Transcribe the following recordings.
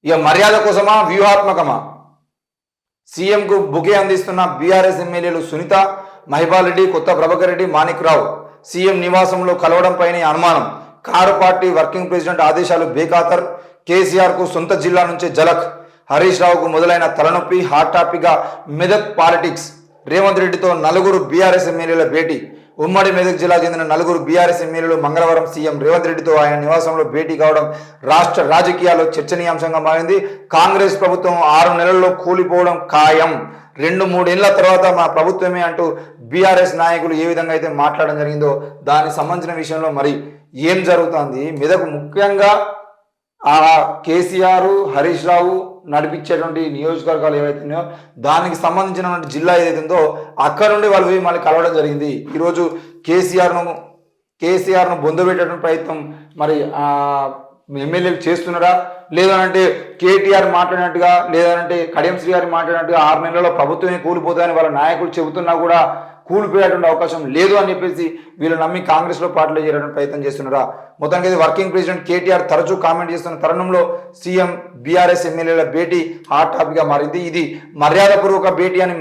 ఇక మర్యాద కోసమా వ్యూహాత్మకమా? సీఎంకు బుకే అందిస్తున్న బీఆర్ఎస్ ఎమ్మెల్యేలు సునీత, మహిపాల్ రెడ్డి, కొత్త ప్రభాకర్ రెడ్డి, మాణిక్ రావు సీఎం నివాసంలో కలవడంపైనే అనుమానం. కారు పార్టీ వర్కింగ్ ప్రెసిడెంట్ ఆదేశాలు బేఖాతర్. కేసీఆర్కు సొంత జిల్లా నుంచే జలక్. హరీష్ రావుకు మొదలైన తలనొప్పి. హాట్ టాపిక్గా మెదక్ పాలిటిక్స్. రేవంత్ రెడ్డితో నలుగురు బీఆర్ఎస్ ఎమ్మెల్యేల భేటీ. ఉమ్మడి మెదక్ జిల్లా చెందిన నలుగురు బీఆర్ఎస్ ఎమ్మెల్యేలు మంగళవారం సీఎం రేవంత్ రెడ్డితో ఆయన నివాసంలో భేటీ కావడం రాష్ట్ర రాజకీయాల్లో చర్చనీయాంశంగా మారింది. కాంగ్రెస్ ప్రభుత్వం 6 నెలల్లో కూలిపోవడం ఖాయం. 2-3 ఏళ్ల తర్వాత మా ప్రభుత్వమే అంటూ బీఆర్ఎస్ నాయకులు ఏ విధంగా అయితే మాట్లాడడం జరిగిందో దానికి సంబంధించిన విషయంలో మరి ఏం జరుగుతుంది? మెదక్ ముఖ్యంగా ఆ కేసీఆర్, హరీష్ రావు నడిపించేటువంటి నియోజకవర్గాలు ఏవైతున్నాయో దానికి సంబంధించినటువంటి జిల్లా ఏదైతుందో అక్కడ నుండి వాళ్ళు పోయి మళ్ళీ కలవడం జరిగింది. ఈరోజు కేసీఆర్ను బొందబెట్టేటువంటి ప్రయత్నం మరి ఎమ్మెల్యేలు చేస్తున్నారా? లేదనంటే కేటీఆర్ మాట్లాడినట్టుగా, లేదంటే కడియం శ్రీ గారు మాట్లాడినట్టుగా 6 నెలల్లో ప్రభుత్వమే కూలిపోతుందని వాళ్ళ నాయకులు చెబుతున్నా కూడా కూలిపోయేటువంటి అవకాశం లేదు అని చెప్పేసి వీళ్ళు నమ్మి కాంగ్రెస్లో పార్టీలో చేరడానికి ప్రయత్నం చేస్తున్నారా? మొత్తానికి వర్కింగ్ ప్రెసిడెంట్ కేటీఆర్ తరచూ కామెంట్ చేస్తున్న తరుణంలో సీఎం బీఆర్ఎస్ ఎమ్మెల్యేల భేటీ హాట్ టాపిక్గా మారింది. ఇది మర్యాదపూర్వక భేటీ అని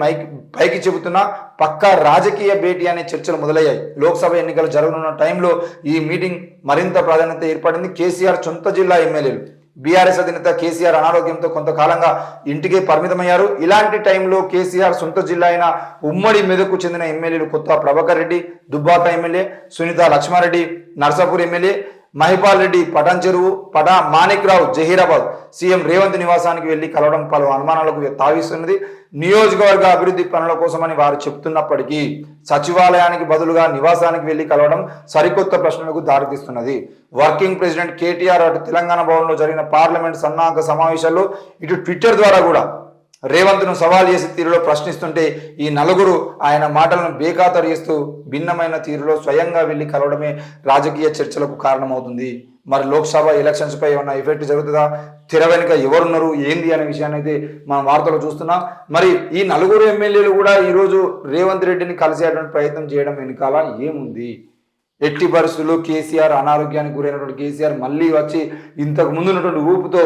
పైకి చెబుతున్నా పక్కా రాజకీయ భేటీ అనే చర్చలు మొదలయ్యాయి. లోక్సభ ఎన్నికలు జరగనున్న టైంలో ఈ మీటింగ్ మరింత ప్రాధాన్యత ఏర్పడింది. కేసీఆర్ సొంత జిల్లా ఎమ్మెల్యేలు. బీఆర్ఎస్ అధినేత కేసీఆర్ అనారోగ్యంతో కొంతకాలంగా ఇంటికే పరిమితమయ్యారు. ఇలాంటి టైంలో కేసీఆర్ సొంత జిల్లా అయిన ఉమ్మడి మెదక్కు చెందిన ఎమ్మెల్యేలు కొత్త ప్రభాకర్ రెడ్డి, దుబ్బాక ఎమ్మెల్యే, సునీత లక్ష్మారెడ్డి, నర్సాపూర్ ఎమ్మెల్యే, మహిపాల్ రెడ్డి, పటాన్ చెరువు, మాణిక్ రావు, జహీరాబాద్ సీఎం రేవంత్ నివాసానికి వెళ్లి కలవడం పలు అనుమానాలకు తావిస్తున్నది. నియోజకవర్గ అభివృద్ధి పనుల కోసమని వారు చెప్తున్నప్పటికీ సచివాలయానికి బదులుగా నివాసానికి వెళ్లి కలవడం సరికొత్త ప్రశ్నలకు దారితీస్తున్నది. వర్కింగ్ ప్రెసిడెంట్ కేటీఆర్ అటు తెలంగాణ భవన్లో జరిగిన పార్లమెంట్ సన్నాహక సమావేశాల్లో ఇటు ట్విట్టర్ ద్వారా కూడా రేవంత్ను సవాల్ చేసే తీరులో ప్రశ్నిస్తుంటే ఈ నలుగురు ఆయన మాటలను బేఖాతరు చేస్తూ భిన్నమైన తీరులో స్వయంగా వెళ్లి కలవడమే రాజకీయ చర్చలకు కారణమవుతుంది. మరి లోక్సభ ఎలక్షన్స్ పై ఏమన్నా ఎఫెక్ట్ జరుగుతుందా? తెర వెనుక ఎవరున్నారు ఏంది అనే విషయాన్ని అయితే మనం వార్తలు చూస్తున్నాం. మరి ఈ నలుగురు ఎమ్మెల్యేలు కూడా ఈరోజు రేవంత్ రెడ్డిని కలిసేటువంటి ప్రయత్నం చేయడం వెనుకాల ఏముంది? ఎట్టి పరిస్థితుల్లో కేసీఆర్ అనారోగ్యానికి గురైనటువంటి కేసీఆర్ మళ్ళీ వచ్చి ఇంతకు ముందు ఉన్నటువంటి ఊపుతో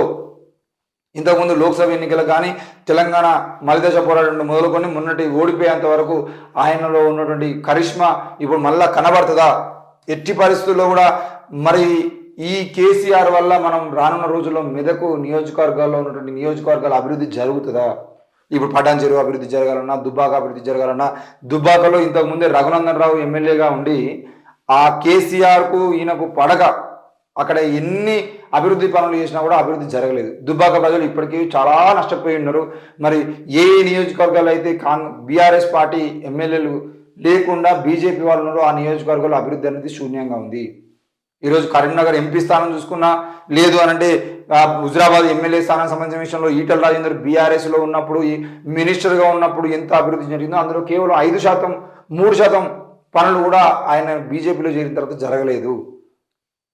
ఇంతకుముందు లోక్సభ ఎన్నికలు కానీ తెలంగాణ మలిదశ పోరాటం మొదలుకొని మొన్నటి ఓడిపోయేంత వరకు ఆయనలో ఉన్నటువంటి కరిష్మా ఇప్పుడు మళ్ళా కనబడుతుందా? ఎట్టి పరిస్థితుల్లో కూడా మరి ఈ కేసీఆర్ వల్ల మనం రానున్న రోజుల్లో మెదకు నియోజకవర్గాల్లో ఉన్నటువంటి నియోజకవర్గాల అభివృద్ధి జరుగుతుందా? ఇప్పుడు పటాన్ చెరువు అభివృద్ధి జరగాలన్నా, దుబ్బాక అభివృద్ధి జరగాలన్నా, దుబ్బాకలో ఇంతకుముందే రఘునందన్ రావు ఎమ్మెల్యేగా ఉండి ఆ కేసీఆర్కు ఈయనకు పడక అక్కడ ఎన్ని అభివృద్ధి పనులు చేసినా కూడా అభివృద్ధి జరగలేదు. దుబ్బాక ప్రజలు ఇప్పటికీ చాలా నష్టపోయి ఉన్నారు. మరి ఏ నియోజకవర్గాలు అయితే బీఆర్ఎస్ పార్టీ ఎమ్మెల్యేలు లేకుండా బీజేపీ వాళ్ళు ఉన్నారో ఆ నియోజకవర్గాల్లో అభివృద్ధి అనేది శూన్యంగా ఉంది. ఈరోజు కరీంనగర్ ఎంపీ స్థానం చూసుకున్నా, లేదు అనంటే హుజరాబాద్ ఎమ్మెల్యే స్థానం సంబంధించిన విషయంలో ఈటల రాజేందర్ బీఆర్ఎస్లో ఉన్నప్పుడు మినిస్టర్గా ఉన్నప్పుడు ఎంత అభివృద్ధి జరిగిందో అందులో కేవలం 5%, 3% పనులు కూడా ఆయన బీజేపీలో చేరిన తర్వాత జరగలేదు.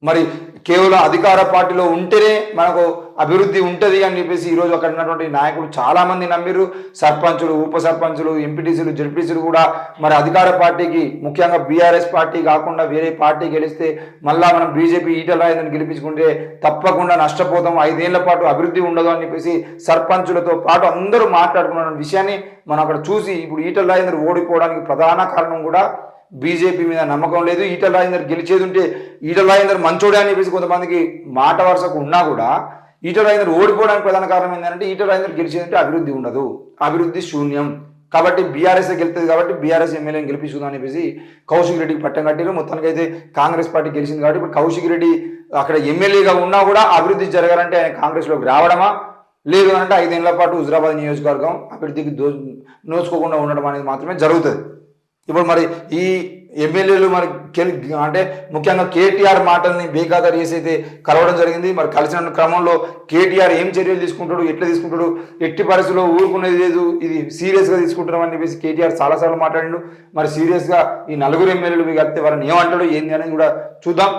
మరి కేవలం అధికార పార్టీలో ఉంటేనే మనకు అభివృద్ధి ఉంటుంది అని చెప్పేసి ఈరోజు అక్కడ ఉన్నటువంటి నాయకులు చాలామంది నమ్మిరు. సర్పంచులు, ఉప సర్పంచులు, ఎంపీటీసీలు, జెడ్పీసీలు కూడా మరి అధికార పార్టీకి, ముఖ్యంగా బీఆర్ఎస్ పార్టీ కాకుండా వేరే పార్టీ గెలిస్తే మళ్ళా మనం బీజేపీ ఈటల రాజేందర్ని గెలిపించుకుంటే తప్పకుండా నష్టపోతాం, 5 ఏళ్ల పాటు అభివృద్ధి ఉండదు అని చెప్పేసి సర్పంచులతో పాటు అందరూ మాట్లాడుకున్న విషయాన్ని మనం అక్కడ చూసి ఇప్పుడు ఈటల రాజేందర్ ఓడిపోవడానికి ప్రధాన కారణం కూడా బీజేపీ మీద నమ్మకం లేదు. ఈటల రాజేందర్ గెలిచేది ఉంటే ఈటల రాజేందర్ మంచోడే అని చెప్పేసి కొంతమందికి మాట వరుసకు ఉన్నా కూడా ఈటల రాజేందర్ ఓడిపోవడానికి ప్రధాన కారణం ఏంటంటే ఈటల రాజేందర్ గెలిచేది ఉంటే అభివృద్ధి ఉండదు, అభివృద్ధి శూన్యం. కాబట్టి బీఆర్ఎస్ గెలుస్తుంది కాబట్టి బీఆర్ఎస్ ఎమ్మెల్యేని గెలిపిస్తుందని చెప్పేసి కౌశిక్ రెడ్డికి పట్టం కట్టారు. మొత్తానికైతే కాంగ్రెస్ పార్టీ గెలిచింది కాబట్టి ఇప్పుడు కౌశిక్ రెడ్డి అక్కడ ఎమ్మెల్యేగా ఉన్నా కూడా అభివృద్ధి జరగాలంటే ఆయన కాంగ్రెస్లోకి రావడమా, లేదు అంటే 5 ఏళ్ల పాటు హుజరాబాద్ నియోజకవర్గం అభివృద్ధికి నోచుకోకుండా ఉండడం అనేది మాత్రమే జరుగుతుంది. ఇప్పుడు మరి ఈ ఎమ్మెల్యేలు మరి అంటే ముఖ్యంగా కేటీఆర్ మాటల్ని బేఖాతరు చేసి అయితే కలవడం జరిగింది. మరి కలిసిన క్రమంలో కేటీఆర్ ఏం చర్యలు తీసుకుంటాడు, ఎట్లా తీసుకుంటాడు, ఎట్టి పరిస్థితుల్లో ఊరుకునేది లేదు, ఇది సీరియస్గా తీసుకుంటాం అని చెప్పేసి కేటీఆర్ చాలాసార్లు మాట్లాడిండు. మరి సీరియస్గా ఈ నలుగురు ఎమ్మెల్యేలు కలిపితే వారిని ఏమంటాడు ఏంది అనేది కూడా చూద్దాం.